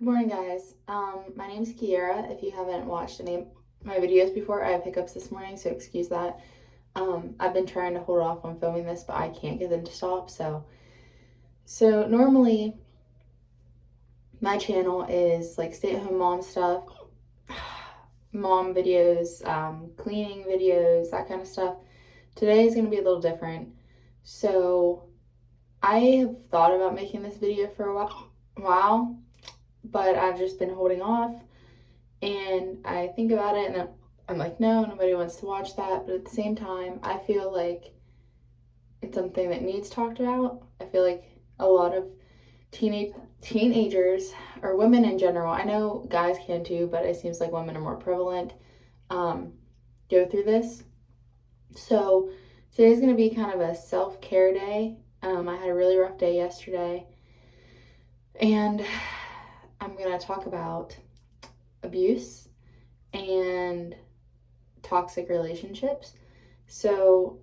Good morning, guys. My name is Kiera. If you haven't watched any of my videos before, I have hiccups this morning, so excuse that. I've been trying to hold off on filming this, but I can't get them to stop. So normally my channel is like stay-at-home mom stuff, mom videos, cleaning videos, that kind of stuff. Today is going to be a little different. So I have thought about making this video for a while, but I've just been holding off. And I think about it and I'm like, no, nobody wants to watch that. But at the same time, I feel like it's something that needs talked about. I feel like a lot of teenagers or women in general, I know guys can too, but it seems like women are more prevalent, go through this. So today's going to be kind of a self-care day. I had a really rough day yesterday, and I'm going to talk about abuse and toxic relationships. So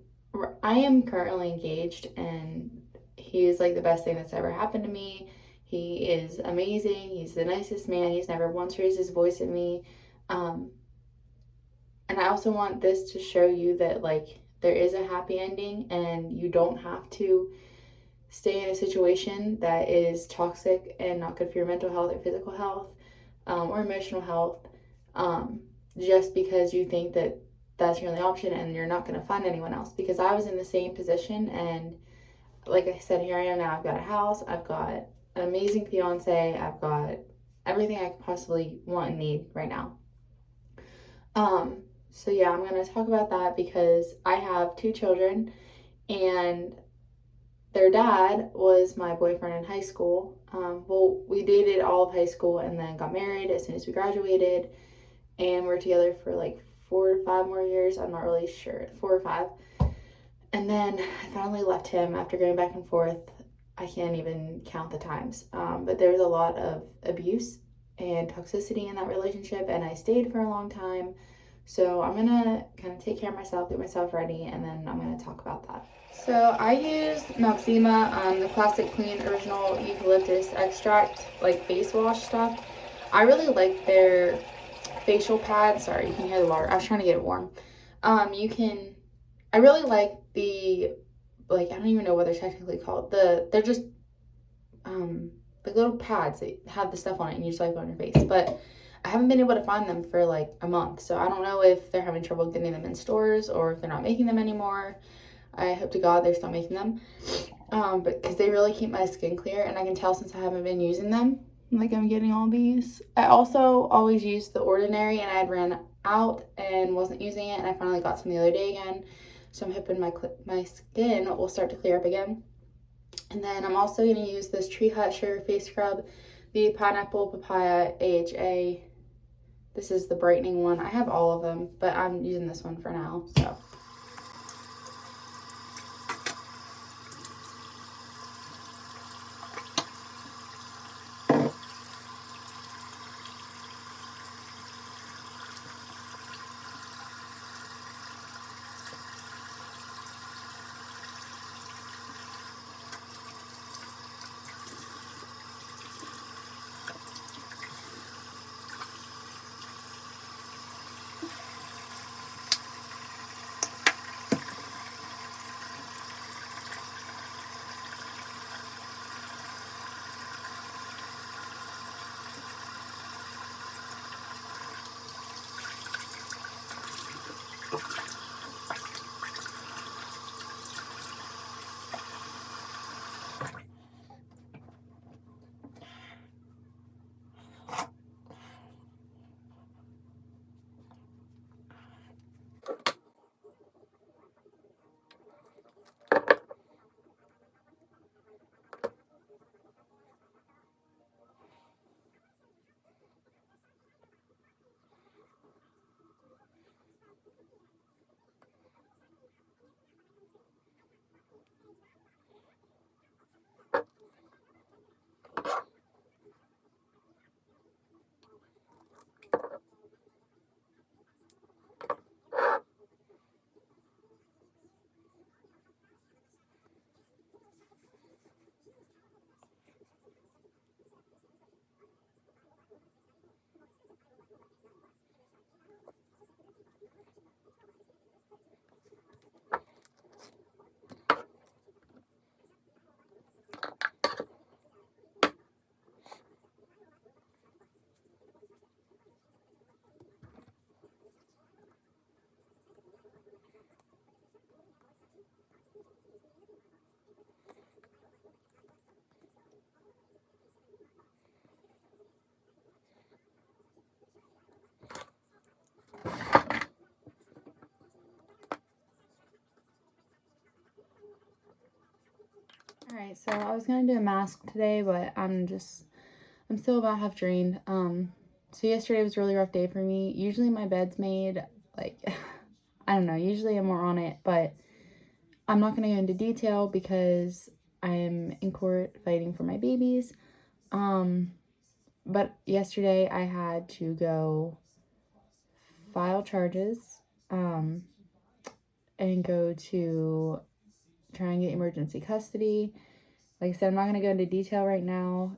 I am currently engaged, and he is like the best thing that's ever happened to me. He is amazing. He's the nicest man. He's never once raised his voice at me. And I also want this to show you that like there is a happy ending, and you don't have to stay in a situation that is toxic and not good for your mental health or physical health, or emotional health, just because you think that that's your only option and you're not going to find anyone else. Because I was in the same position, and like I said, here I am now. I've got a house, I've got an amazing fiance, I've got everything I could possibly want and need right now. So yeah, I'm going to talk about that because I have 2 children, and their dad was my boyfriend in high school. Well, we dated all of high school and then got married as soon as we graduated, and we're together for like 4 or 5 more years. I'm not really sure, 4 or 5. And then I finally left him after going back and forth. I can't even count the times. But there was a lot of abuse and toxicity in that relationship, and I stayed for a long time. So I'm gonna kind of take care of myself, get myself ready, and then I'm gonna talk about that. So I used Noxzema, the Classic Clean Original Eucalyptus Extract, like face wash stuff. I really like their facial pad. Sorry, you can hear the water. I was trying to get it warm. I really like the, like, I don't even know what they're technically called. They're just, like little pads that have the stuff on it and you just wipe it on your face. But I haven't been able to find them for like a month. So I don't know if they're having trouble getting them in stores or if they're not making them anymore. I hope to God they're still making them. But because they really keep my skin clear, and I can tell since I haven't been using them. Like I'm getting all these. I also always used the Ordinary, and I had ran out and wasn't using it, and I finally got some the other day again. So I'm hoping my skin will start to clear up again. And then I'm also going to use this Tree Hut Sugar Face Scrub, the Pineapple Papaya AHA. This is the brightening one. I have all of them, but I'm using this one for now. So. Alright, so I was gonna do a mask today, but I'm still about half drained. So yesterday was a really rough day for me. Usually my bed's made, like, I don't know, usually I'm more on it, but I'm not gonna go into detail because I'm in court fighting for my babies. But yesterday I had to go file charges, and go to try and get emergency custody. Like I said, I'm not going to go into detail right now.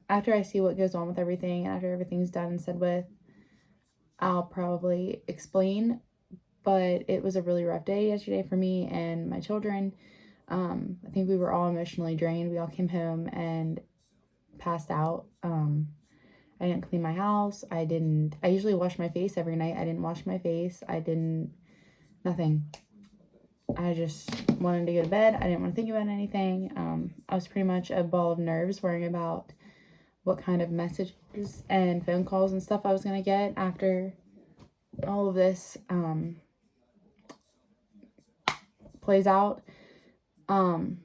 After I see what goes on with everything, and after everything's done and said with, I'll probably explain. But it was a really rough day yesterday for me and my children. I think we were all emotionally drained. We all came home and passed out. I didn't clean my house. I usually wash my face every night. I didn't wash my face. Nothing. I just wanted to go to bed. I didn't want to think about anything. I was pretty much a ball of nerves worrying about what kind of messages and phone calls and stuff I was going to get after all of this plays out. I'm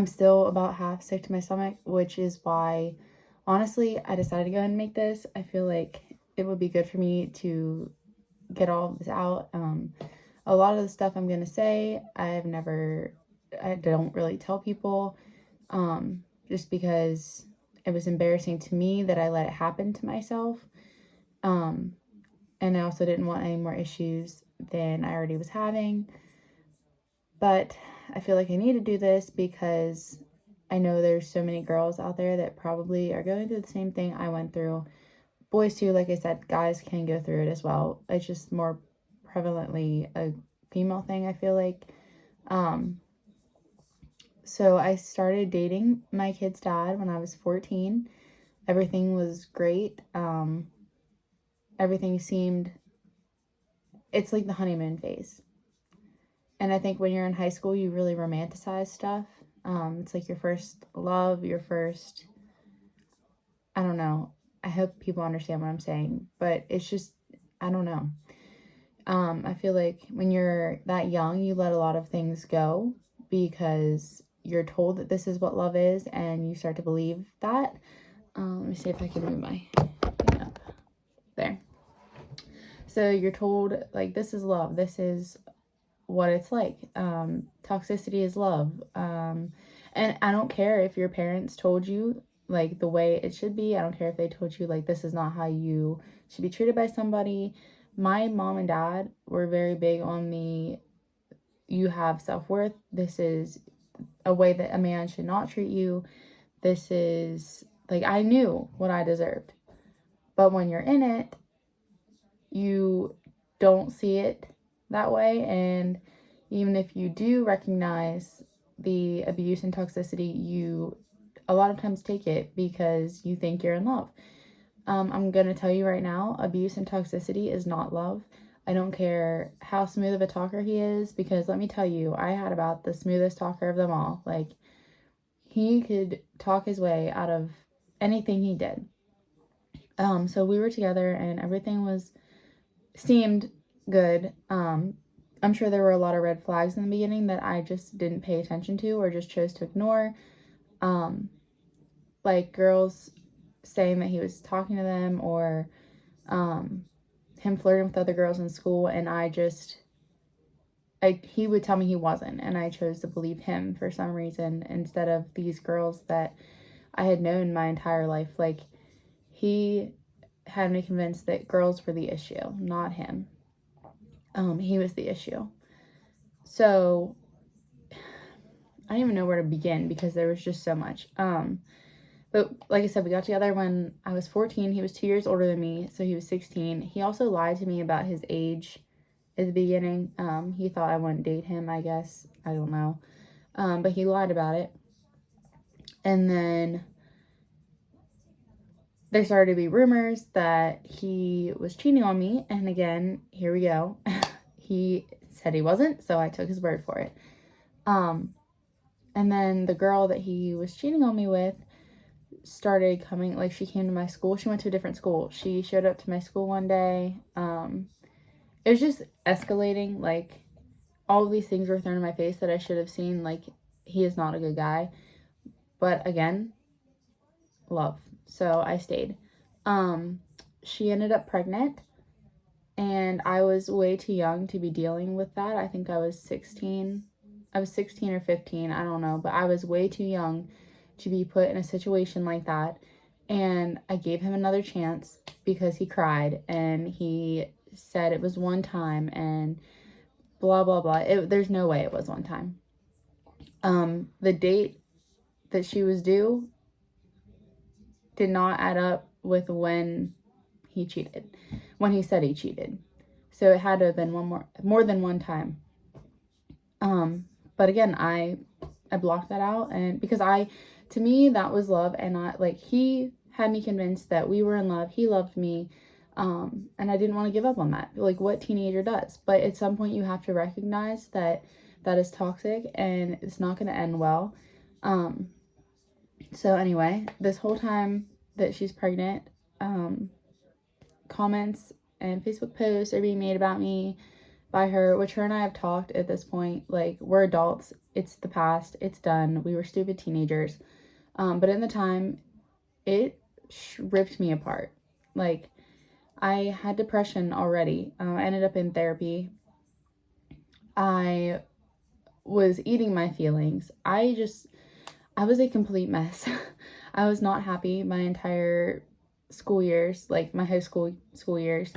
still about half sick to my stomach, which is why, honestly, I decided to go ahead and make this. I feel like it would be good for me to get all of this out. A lot of the stuff I'm going to say, I don't really tell people, just because it was embarrassing to me that I let it happen to myself. And I also didn't want any more issues than I already was having. But I feel like I need to do this because I know there's so many girls out there that probably are going through the same thing I went through. Boys too, like I said, guys can go through it as well. It's just more prevalently a female thing, I feel like. So I started dating my kid's dad when I was 14. Everything was great. It's like the honeymoon phase. And I think when you're in high school, you really romanticize stuff. It's like your first love, I don't know. I hope people understand what I'm saying, but it's just, I don't know. I feel like when you're that young, you let a lot of things go because you're told that this is what love is, and you start to believe that. Let me see if I can move my thing up. There. So you're told, like, this is love. This is what it's like. Toxicity is love. And I don't care if your parents told you, like, the way it should be. I don't care if they told you, like, this is not how you should be treated by somebody. My mom and dad were very big on you have self-worth. This is a way that a man should not treat you. This is, like, I knew what I deserved. But when you're in it, you don't see it that way. And even if you do recognize the abuse and toxicity, you a lot of times take it because you think you're in love. I'm going to tell you right now, abuse and toxicity is not love. I don't care how smooth of a talker he is, because let me tell you, I had about the smoothest talker of them all. Like, he could talk his way out of anything he did. So we were together and everything seemed good. I'm sure there were a lot of red flags in the beginning that I just didn't pay attention to or just chose to ignore. Like girls saying that he was talking to them, or him flirting with other girls in school, and he would tell me he wasn't, and I chose to believe him for some reason instead of these girls that I had known my entire life. Like, he had me convinced that girls were the issue, not him. He was the issue. So I don't even know where to begin because there was just so much. But like I said, we got together when I was 14. He was 2 years older than me, so he was 16. He also lied to me about his age at the beginning. He thought I wouldn't date him, I guess. I don't know. But he lied about it. And then there started to be rumors that he was cheating on me. And again, here we go. He said he wasn't, so I took his word for it. And then the girl that he was cheating on me with started coming, like, she came to my school. She went to a different school. She showed up to my school one day. It was just escalating. Like, all of these things were thrown in my face that I should have seen. Like, he is not a good guy. But again, love. So I stayed. She ended up pregnant, and I was way too young to be dealing with that. I think I was 16. I was 16 or 15, I don't know, but I was way too young to be put in a situation like that. And I gave him another chance because he cried and he said it was one time and blah blah blah. There's no way it was one time. The date that she was due did not add up with when he cheated, when he said he cheated. So it had to have been more than one time. But again, I blocked that out, and because to me, that was love, and he had me convinced that we were in love, he loved me, and I didn't want to give up on that, like what teenager does. But at some point you have to recognize that that is toxic and it's not going to end well. So anyway, this whole time that she's pregnant, comments and Facebook posts are being made about me by her, which her and I have talked at this point. Like, we're adults. It's the past. It's done. We were stupid teenagers. But in the time, it ripped me apart. Like, I had depression already. I ended up in therapy. I was eating my feelings. I was a complete mess. I was not happy my entire school years, like my high school years.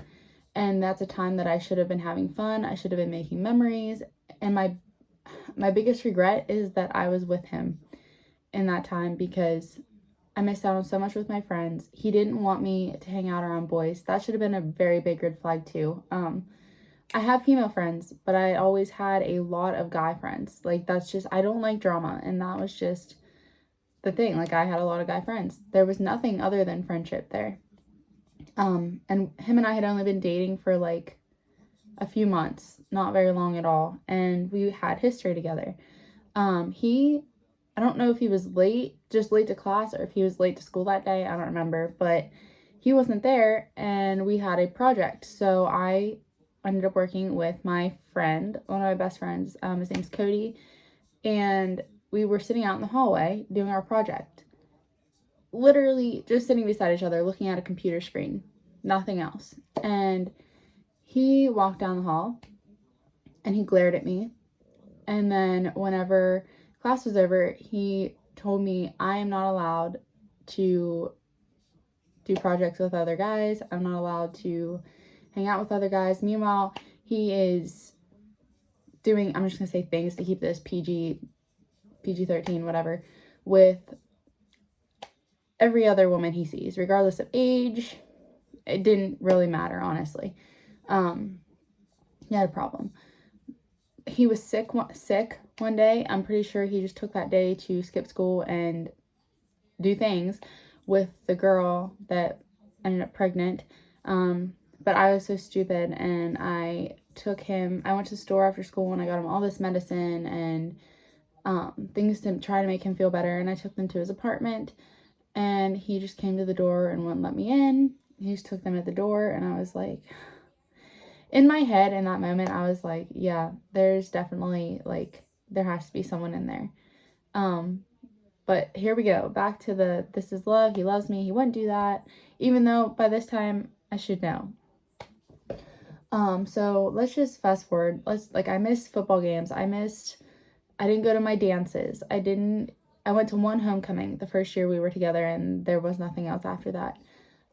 And that's a time that I should have been having fun. I should have been making memories. And my biggest regret is that I was with him in that time, because I missed out on so much with my friends. He didn't want me to hang out around boys. That should have been a very big red flag too. I have female friends, but I always had a lot of guy friends. Like, that's just, I don't like drama. And that was just the thing. Like, I had a lot of guy friends. There was nothing other than friendship there. And him and I had only been dating for like a few months, not very long at all. And we had history together. I don't know if he was just late to class, or if he was late to school that day. I don't remember, but he wasn't there, and we had a project. So I ended up working with my friend, one of my best friends. His name's Cody. And we were sitting out in the hallway doing our project. Literally just sitting beside each other, looking at a computer screen, nothing else. And he walked down the hall and he glared at me. And then whenever class was over, he told me I am not allowed to do projects with other guys. I'm not allowed to hang out with other guys. Meanwhile, he is doing, I'm just going to say things to keep this PG-13, whatever, with every other woman he sees, regardless of age. It didn't really matter, honestly. He had a problem. He was sick one day. I'm pretty sure he just took that day to skip school and do things with the girl that ended up pregnant. But I was so stupid, and I went to the store after school and I got him all this medicine and things to try to make him feel better. And I took them to his apartment, and he just came to the door and wouldn't let me in. He just took them at the door, and I was like, in my head in that moment, I was like, yeah, there's definitely, like, there has to be someone in there. But here we go, back to this is love. He loves me. He wouldn't do that, even though by this time I should know. So let's just fast forward. I missed football games. I didn't go to my dances. I went to one homecoming the first year we were together, and there was nothing else after that.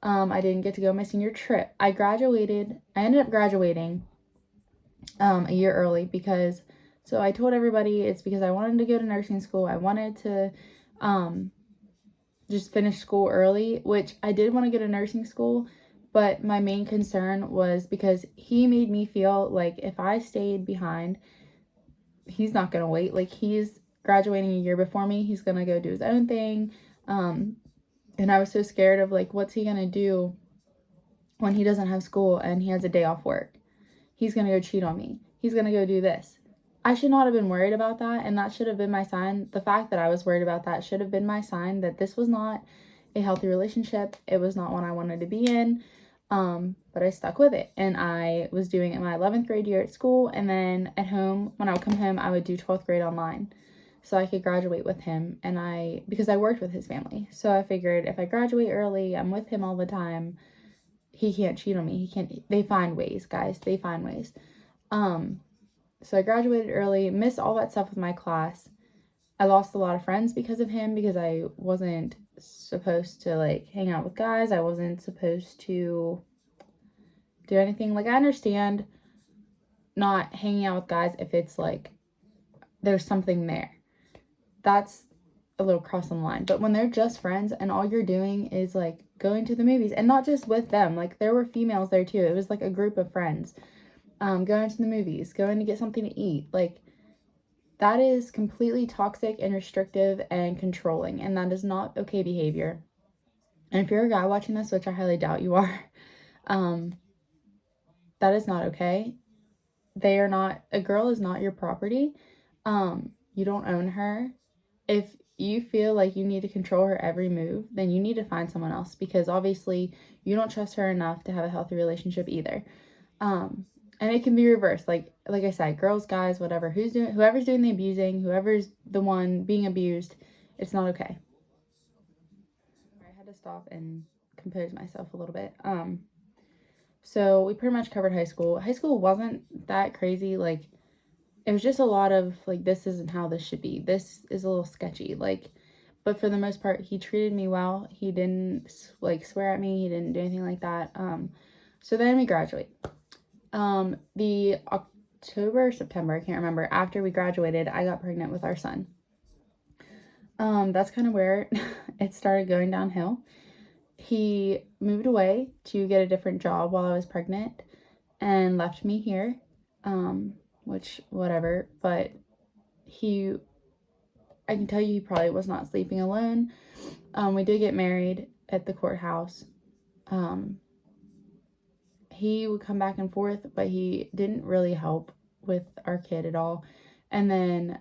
I didn't get to go on my senior trip. I ended up graduating a year early so I told everybody it's because I wanted to go to nursing school. I wanted to just finish school early, which I did want to go to nursing school, but my main concern was because he made me feel like if I stayed behind, he's not going to wait. Like, he's graduating a year before me. He's going to go do his own thing. And I was so scared of, like, what's he going to do when he doesn't have school and he has a day off work? He's going to go cheat on me. He's going to go do this. I should not have been worried about that, and that should have been my sign. The fact that I was worried about that should have been my sign that this was not a healthy relationship. It was not one I wanted to be in, but I stuck with it. And I was doing it my 11th grade year at school, and then at home, when I would come home, I would do 12th grade online. so I could graduate with him. And because I worked with his family, so I figured if I graduate early, I'm with him all the time, he can't cheat on me. He can't. They find ways, guys. They find ways. So I graduated early, missed all that stuff with my class. I lost a lot of friends because of him, because I wasn't supposed to like hang out with guys. I wasn't supposed to do anything. Like, I understand not hanging out with guys if it's like there's something there. That's a little cross on the line. But when they're just friends and all you're doing is like going to the movies, and not just with them, like there were females there too. It was like a group of friends. Going to the movies, going to get something to eat, like that is completely toxic and restrictive and controlling, and that is not okay behavior. And if you're a guy watching this, which I highly doubt you are, that is not okay. A girl is not your property. You don't own her. If you feel like you need to control her every move, then you need to find someone else, because obviously you don't trust her enough to have a healthy relationship either. And it can be reversed. Like I said, girls, guys, whatever, whoever's doing the abusing, whoever's the one being abused, it's not okay. I had to stop and compose myself a little bit. So we pretty much covered high school. High school wasn't that crazy. Like, it was just a lot of like, this isn't how this should be. This is a little sketchy. Like, but for the most part, he treated me well. He didn't like swear at me. He didn't do anything like that. So then we graduate. The October or September, I can't remember, after we graduated, I got pregnant with our son. That's kind of where it started going downhill. He moved away to get a different job while I was pregnant and left me here, which, whatever, but I can tell you he probably was not sleeping alone. We did get married at the courthouse. He would come back and forth, but he didn't really help with our kid at all. And then,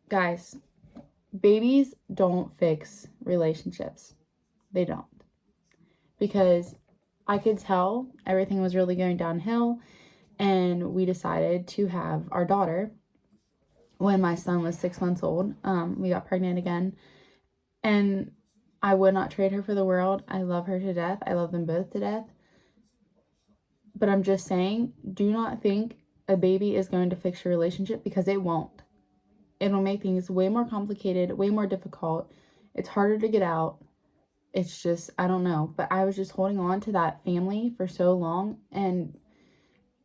guys, babies don't fix relationships. They don't. Because I could tell everything was really going downhill, and we decided to have our daughter when my son was 6 months old. We got pregnant again, and I would not trade her for the world. I love her to death. I love them both to death. But I'm just saying, do not think a baby is going to fix your relationship, because it won't. It'll make things way more complicated, way more difficult. It's harder to get out. It's just, I don't know. But I was just holding on to that family for so long. And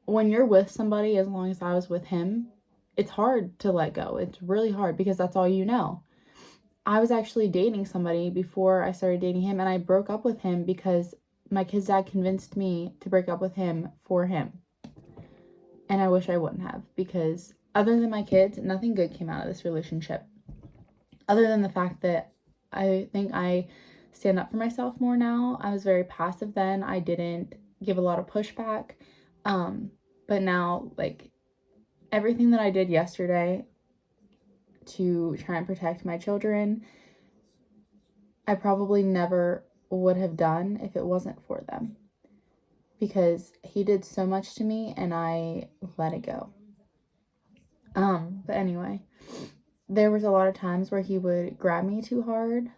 when you're with somebody, as long as I was with him, it's hard to let go. It's really hard, because that's all you know. I was actually dating somebody before I started dating him, and I broke up with him because my kid's dad convinced me to break up with him for him. And I wish I wouldn't have, because other than my kids, nothing good came out of this relationship. Other than the fact that I think I stand up for myself more now. I was very passive then. I didn't give a lot of pushback. But now, like, everything that I did yesterday to try and protect my children, I probably never would have done if it wasn't for them, because he did so much to me and I let it go. But anyway, there was a lot of times where he would grab me too hard.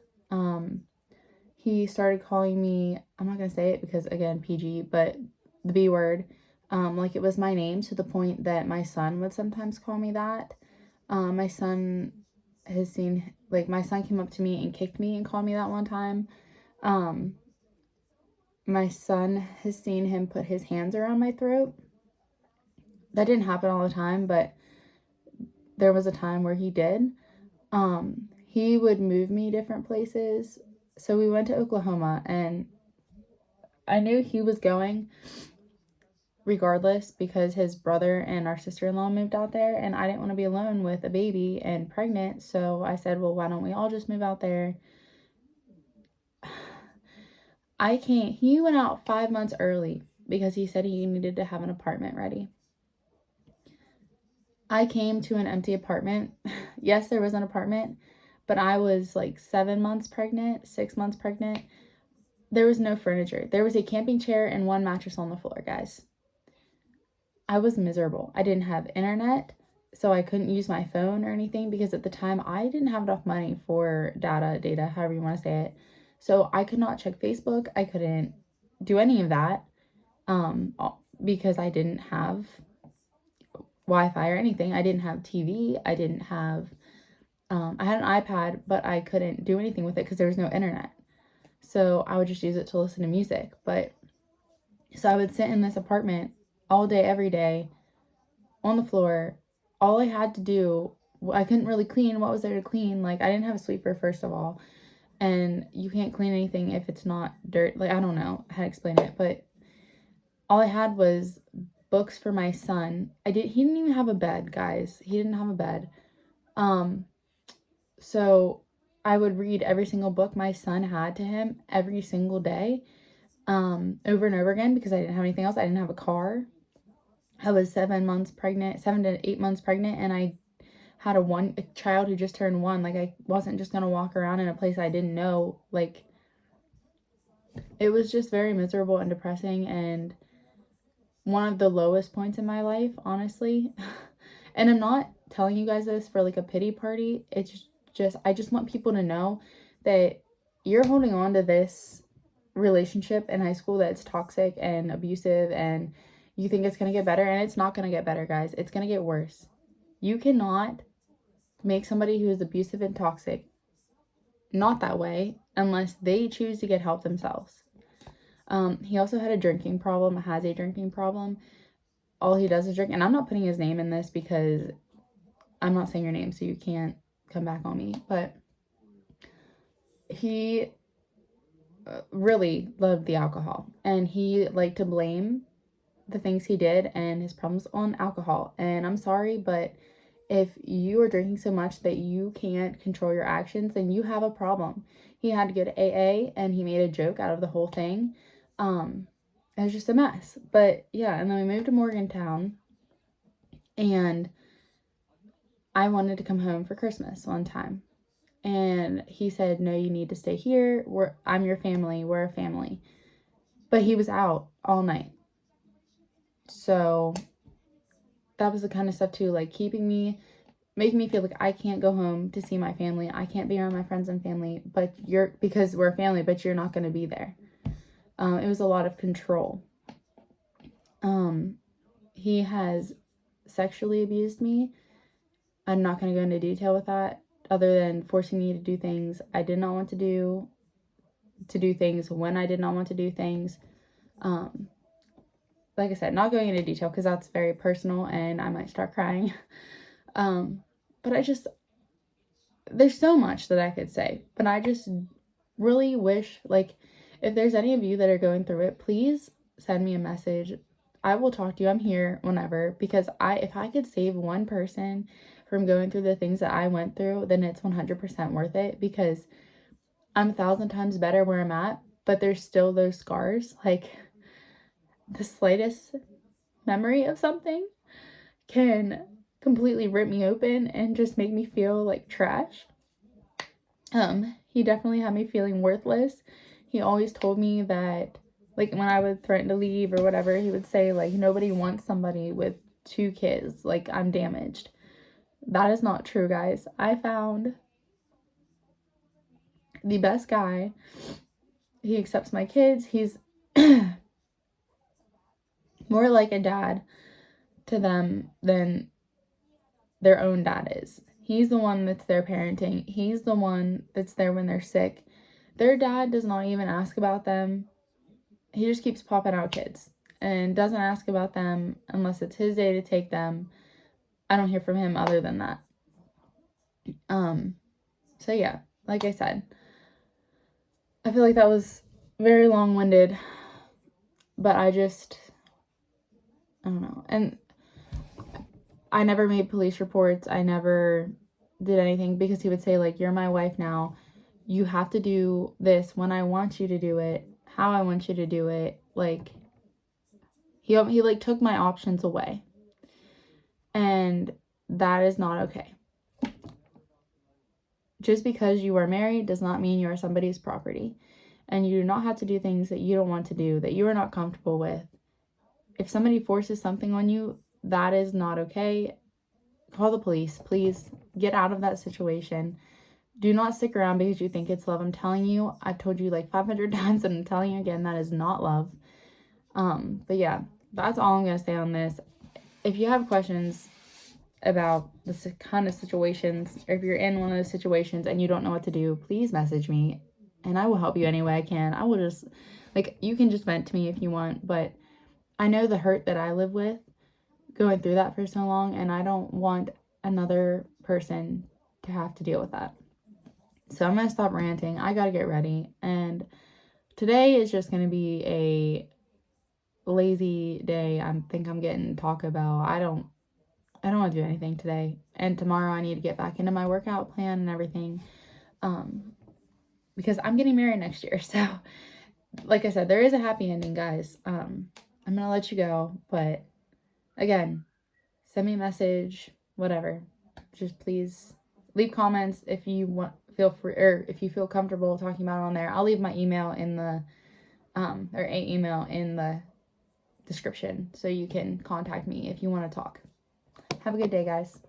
He started calling me, I'm not gonna say it because, again, PG, but the B word, like it was my name, to the point that my son would sometimes call me that. My son came up to me and kicked me and called me that one time. My son has seen him put his hands around my throat. That didn't happen all the time, but there was a time where he did. He would move me different places. So we went to Oklahoma, and I knew he was going regardless, because his brother and our sister-in-law moved out there, and I didn't want to be alone with a baby and pregnant. So I said, well, why don't we all just move out there? He went out 5 months early because he said he needed to have an apartment ready. I came to an empty apartment. Yes, there was an apartment, but I was like 7 months pregnant, 6 months pregnant. There was no furniture. There was a camping chair and one mattress on the floor, guys. I was miserable. I didn't have internet. so I couldn't use my phone or anything because at the time I didn't have enough money for data, however you want to say it. So I could not check Facebook. I couldn't do any of that um, because I didn't have Wi-Fi or anything. I didn't have TV. I didn't have, I had an iPad, but I couldn't do anything with it because there was no internet. So I would just use it to listen to music. But so I would sit in this apartment all day, every day on the floor. All I had to do, I couldn't really clean. What was there to clean? Like, I didn't have a sweeper, first of all. And you can't clean anything if it's not dirt. Like, I don't know how to explain it, but all I had was books for my son. He didn't even have a bed, guys. He didn't have a bed. Um, so I would read every single book my son had to him every single day, over and over again because I didn't have anything else. I didn't have a car. I was 7 to 8 months pregnant, and I had a child who just turned 1. Like, I wasn't just gonna walk around in a place I didn't know. Like, it was just very miserable and depressing, and one of the lowest points in my life, honestly. And I'm not telling you guys this for like a pity party. It's just, I just want people to know that you're holding on to this relationship in high school that's toxic and abusive, and you think it's going to get better, and it's not going to get better, guys. It's going to get worse. You cannot make somebody who is abusive and toxic not that way unless they choose to get help themselves. He also had a drinking problem, has a drinking problem. All he does is drink. And I'm not putting his name in this because I'm not saying your name, so you can't come back on me. But he really loved the alcohol. And he liked to blame the things he did and his problems on alcohol. And I'm sorry, but if you are drinking so much that you can't control your actions, then you have a problem. He had to go to AA, and he made a joke out of the whole thing. It was just a mess. But yeah, and then we moved to Morgantown, and I wanted to come home for Christmas one time. And he said, no, you need to stay here. I'm your family. We're a family. But he was out all night. So that was the kind of stuff too, like making me feel like I can't go home to see my family. I can't be around my friends and family, because we're a family, but you're not going to be there. It was a lot of control. He has sexually abused me. I'm not going to go into detail with that, other than forcing me to do things I did not want to do things when I did not want to do things. Like I said, not going into detail because that's very personal and I might start crying. But there's so much that I could say, but I just really wish, like, if there's any of you that are going through it, please send me a message. I will talk to you. I'm here whenever, because if I could save one person from going through the things that I went through, then it's 100% worth it, because I'm 1,000 times better where I'm at, but there's still those scars. Like, the slightest memory of something can completely rip me open and just make me feel like trash. He definitely had me feeling worthless. He always told me that, like, when I would threaten to leave or whatever, he would say, like, nobody wants somebody with 2 kids. Like, I'm damaged. That is not true, guys. I found the best guy. He accepts my kids. He's more like a dad to them than their own dad is. He's the one that's there parenting. He's the one that's there when they're sick. Their dad does not even ask about them. He just keeps popping out kids and doesn't ask about them unless it's his day to take them. I don't hear from him other than that. So yeah, like I said, I feel like that was very long-winded, but I don't know. And I never made police reports. I never did anything, because he would say, like, you're my wife now. You have to do this when I want you to do it, how I want you to do it. Like, he like took my options away. And that is not okay. Just because you are married does not mean you are somebody's property. And you do not have to do things that you don't want to do, that you are not comfortable with. If somebody forces something on you, that is not okay. call the police. Please get out of that situation. Do not stick around because you think it's love. I'm telling you, I've told you like 500 times, and I'm telling you again, that is not love. But yeah, that's all I'm going to say on this. If you have questions about this kind of situations, or if you're in one of those situations and you don't know what to do, please message me and I will help you any way I can. I will just, like, you can just vent to me if you want, but I know the hurt that I live with going through that for so long, and I don't want another person to have to deal with that. So I'm going to stop ranting. I got to get ready. And today is just going to be a lazy day. I think I'm getting Taco Bell. I don't want to do anything today. And tomorrow I need to get back into my workout plan and everything. Because I'm getting married next year. So, like I said, there is a happy ending, guys. I'm going to let you go. But again, send me a message, whatever. Just please leave comments if you want, feel free, or if you feel comfortable talking about it on there. I'll leave my email in the, or a email in the description so you can contact me if you want to talk. Have a good day, guys.